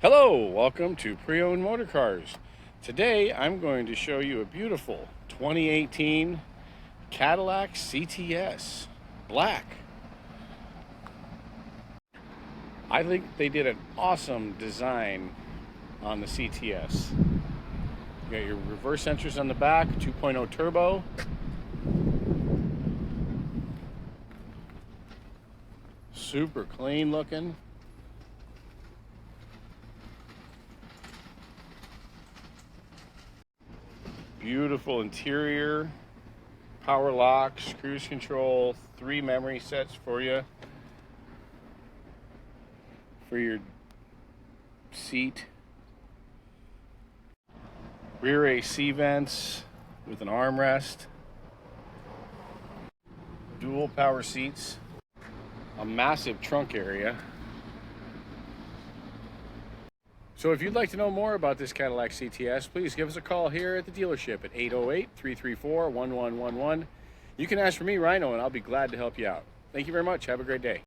Hello, welcome to Pre-Owned Motor Cars. Today I'm going to show you a beautiful 2018 Cadillac CTS Black. I think they did an awesome design on the CTS. You got your reverse sensors on the back, 2.0 turbo. Super clean looking. Beautiful interior, power locks, cruise control, 3 memory sets for you, for your seat. Rear AC vents with an armrest, dual power seats, a massive trunk area. So if you'd like to know more about this Cadillac CTS, please give us a call here at the dealership at 808-334-1111. You can ask for me, Rhino, and I'll be glad to help you out. Thank you very much. Have a great day.